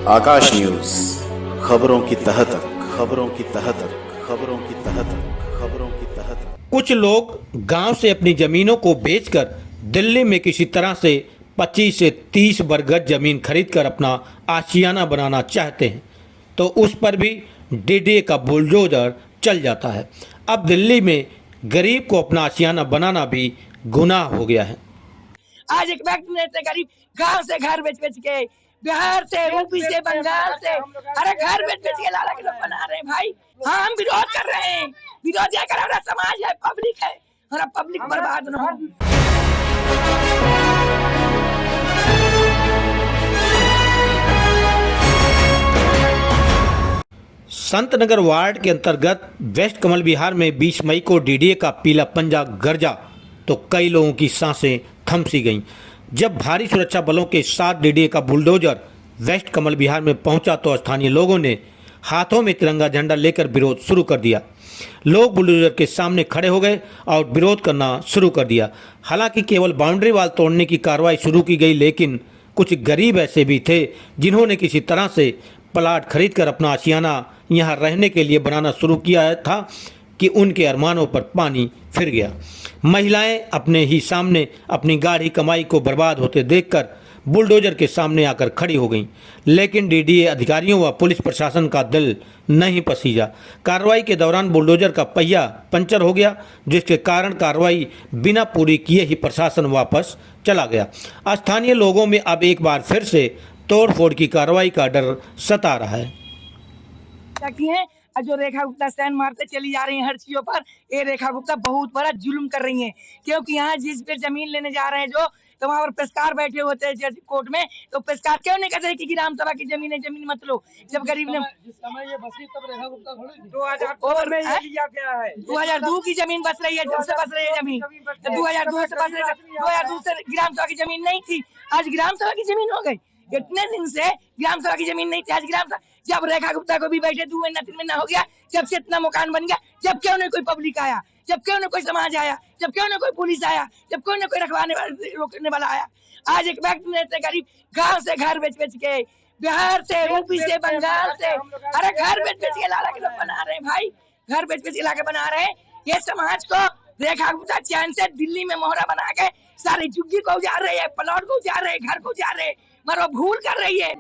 आकाश news, खबरों की तह तक, खबरों की तह तक, खबरों की तह तक, खबरों की तह तक। कुछ लोग गांव से अपनी जमीनों को बेचकर दिल्ली में किसी तरह से 25 से 30 वर्ग गज जमीन खरीदकर अपना आशियाना बनाना चाहते हैं, तो उस पर भी डीडीए का बुलडोजर चल जाता है। अब दिल्ली में गरीब को अपना आशियाना बनाना भी गुनाह हो गया है। आज एक व्यक्ति रहते गरीब गांव से घर बेच बेच के, बिहार से, यूपी से, बंगाल से, अरे घर बेच बेच के लाला के लोग बना रहे हैं भाई। हाँ, हम विरोध कर रहे हैं। विरोध क्या कर, हमारा समाज है, पब्लिक है, हमारा पब्लिक बर्बाद न हो। संतनगर वार्ड के अंतर्गत वेस्ट कमल विहार में 20 मई को डीडीए का पीला पंजा गरजा तो कई लोगों की सांसें थम सी गईं। जब भारी सुरक्षा बलों के साथ डीडीए का बुलडोजर वेस्ट कमल विहार में पहुंचा तो स्थानीय लोगों ने हाथों में तिरंगा झंडा लेकर विरोध शुरू कर दिया। लोग बुलडोजर के सामने खड़े हो गए और विरोध करना शुरू कर दिया। हालांकि केवल बाउंड्री वाल तोड़ने की कार्रवाई शुरू की गई, लेकिन कुछ गरीब ऐसे भी थे जिन्होंने किसी तरह से प्लाट खरीदकर अपना आशियाना यहाँ रहने के लिए बनाना शुरू किया था कि उनके अरमानों पर पानी फिर गया। महिलाएं अपने ही सामने अपनी गाढ़ी कमाई को बर्बाद होते देखकर बुलडोजर के सामने आकर खड़ी हो गईं, लेकिन डीडीए अधिकारियों व पुलिस प्रशासन का दिल नहीं पसीजा। कार्रवाई के दौरान बुलडोजर का पहिया पंचर हो गया, जिसके कारण कार्रवाई बिना पूरी किए ही प्रशासन वापस चला गया। स्थानीय लोगों में अब एक बार फिर से तोड़फोड़ की कार्रवाई का डर सता रहा है। जो रेखा गुप्ता स्टैंड मारते चली जा रही है हर चीजों पर, ये रेखा गुप्ता बहुत बड़ा जुल्म कर रही है। क्योंकि यहाँ जिस पे जमीन लेने जा रहे हैं जो, तो वहाँ पर पेशकार बैठे होते हैं जज कोर्ट में, तो पेशकार क्यों नहीं कहते कि ग्राम सभा की जमीन है, जमीन मत लो। जब गरीब ने 2002 की जमीन बस रही है, जब से बस रही है जमीन, 2002 से बस रही है। 2002 से ग्राम सभा की जमीन नहीं थी, आज ग्राम सभा की जमीन हो गई। इतने दिन से ग्राम सभा की जमीन नहीं थी, आज ग्राम सभा। जब रेखा गुप्ता को भी बैठे 2 महीना 3 महीना हो गया, जब से इतना मकान बन गया, जब क्यों नहीं कोई पब्लिक आया, जब क्यों नहीं कोई समाज आया, जब क्यों नहीं कोई पुलिस आया, जब क्यों नहीं कोई रोकने वाला आया। आज एक व्यक्ति रहते गरीब गांव से घर बेच बेच के, बिहार से, यूपी से, बंगाल से, अरे घर बेच बेच के लाला के लोग बना रहे हैं भाई। घर बेच बेच के लाके बना रहे हैं। ये समाज को रेखा गुप्ता चैन से दिल्ली में मोहरा बना के सारी झुग्गी को उजाड़ रही है, प्लॉट को उजाड़ रहे, घर को उजाड़ रहे, मगर वो भूल कर रही है।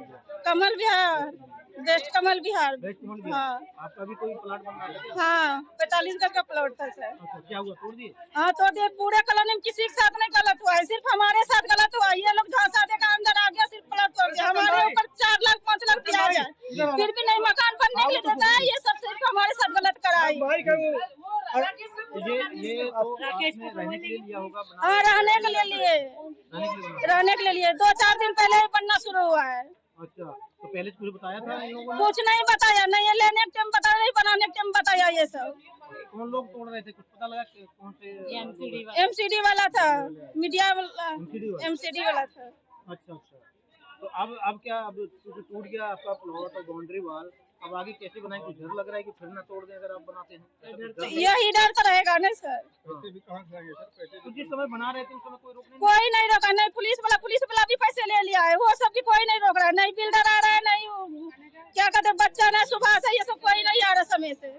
कमल विहार, वेस्ट कमल विहार। हाँ, आपका भी कोई प्लाट बन रहा है? हाँ, 45 गज का प्लॉट था सर। अच्छा, क्या हुआ, तोड़ दिए? हाँ, तोड़ दिए। पूरे कॉलोनी में किसी के साथ नहीं गलत हुआ है, सिर्फ हमारे साथ गलत हुआ है। ये लोग झांसा देकर अंदर आ गया, सिर्फ प्लॉट तोड़ दिया। हमारे ऊपर 4 लाख 5 लाख दिया जाए, फिर भी नहीं मकान बनने के लिए देता है। ये सब सिर्फ हमारे साथ गलत करा है। ये तो आपने रहने के लिए लिया होगा? हाँ, रहने के लिए लिए, रहने के लिए 2-4 दिन पहले ही बनना शुरू हुआ है। अच्छा, तो पहले कुछ बताया था इन लोगों ने? कुछ नहीं बताया, नहीं ये लेने के टाइम बताया, नहीं बनाने के टाइम बताया। ये सब कौन लोग तोड़ रहे थे, कुछ पता लगा कि कौन से? एमसीडी वाला था, मीडिया वाला, एमसीडी वाला था। अच्छा अच्छा, तो अब क्या, अब टूट गया आपका प्लॉट और बाउंड्री वॉल, अब आगे कैसे बनाए? कुछ डर लग रहा है कि फिर ना तोड़ दें अगर आप बनाते हैं? यही डर तो रहेगा नहीं सर। तो जिस समय बना रहे थे उस समय कोई नहीं रोका, नहीं पुलिस वाला भी पैसे ले लिया है, वो सब भी कोई नहीं रोक रहा है। नहीं बिल्डर आ रहा है, नहीं क्या कहते हैं बच्चा नहीं, सुबह से ये सब कोई नहीं आ रहा समय से।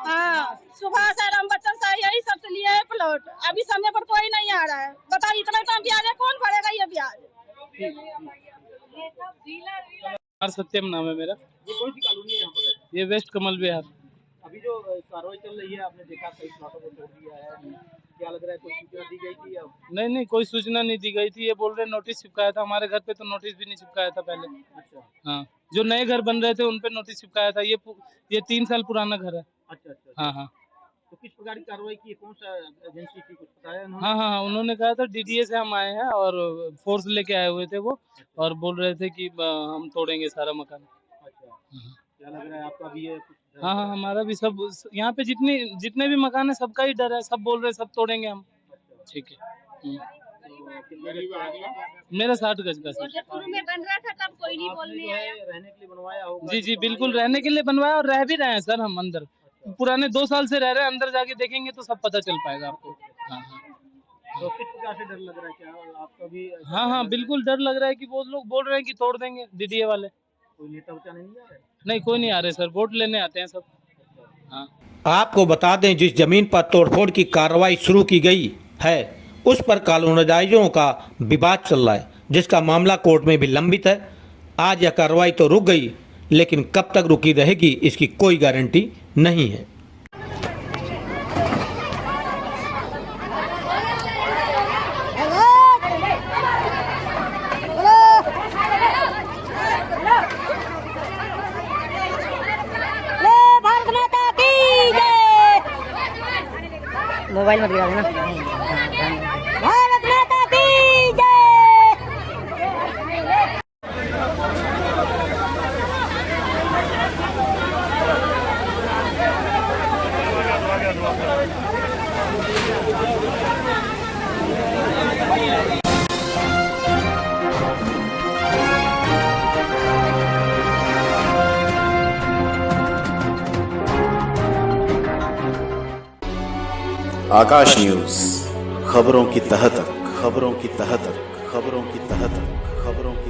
हाँ, सुबह से राम बच्चन शाह यही सबसे लिए है प्लॉट। अभी समय पर कोई नहीं आ रहा है। बताइए, इतना तो ब्याज है, कौन भरेगा ये ब्याज? सत्यम नाम है मेरा। ये कौन सी कॉलोनी है यहाँ पर? ये वेस्ट कमल विहार। अभी जो कार्रवाई चल रही है, आपने देखा कई प्लॉटों को तोड़ दिया है, क्या लग रहा है, कोई सूचना दी गई थी? नहीं, कोई सूचना नहीं दी गई थी। ये बोल रहे नोटिस चिपकाया था। हमारे घर पे तो नोटिस भी नहीं चिपकाया था पहले। अच्छा, हाँ, जो नए घर बन रहे थे उन पे नोटिस चिपकाया था। ये 3 साल पुराना घर है। अच्छा अच्छा, हाँ हाँ। तो किस प्रकार की कार्रवाई की, कौन सा एजेंसी थी, कुछ बताया उन्होंने? हाँ, उन्होंने कहा था डीडीए से हम आए हैं और फोर्स लेके आए हुए थे वो, और बोल रहे थे कि हम तोड़ेंगे सारा मकान। अच्छा, क्या लग रहा है आपका भी है? हाँ, हमारा भी सब यहाँ पे जितने भी मकान है सबका ही डर है। सब बोल रहे सब तोड़ेंगे हम। ठीक है। मेरा 60 गज का सर। शुरू में बन रहा था तब कोई नहीं बोलने आया। रहने के लिए बनवाया होगा? जी, बिल्कुल रहने के लिए बनवाया और रह भी रहे हैं सर हम अंदर। पुराने 2 साल से रह रहे हैं, अंदर जाके देखेंगे तो सब पता चल पाएगा आपको। हाँ। तो किस प्रकार से डर लग रहा है, क्या आपका भी हाँ हाँ बिल्कुल डर लग रहा है कि वो लोग बोल रहे हैं कि तोड़ देंगे डीडीए वाले। कोई नेता उता नहीं आ रहा है? नहीं कोई नहीं आ रहे सर, वोट लेने आते हैं सब। हाँ आपको बता दें जिस जमीन पर तोड़फोड़ की कार्रवाई शुरू की गई है उस पर कॉलोनाइजरों का विवाद चल रहा है, जिसका मामला कोर्ट में भी लंबित है। आज यह कार्रवाई तो रुक गई, लेकिन कब तक रुकी रहेगी इसकी कोई गारंटी नहीं है। मोबाइल मत गिरा देना। भारत माता की जय। आकाश न्यूज, खबरों की तह तक, खबरों की तह तक, खबरों की तह तक, खबरों की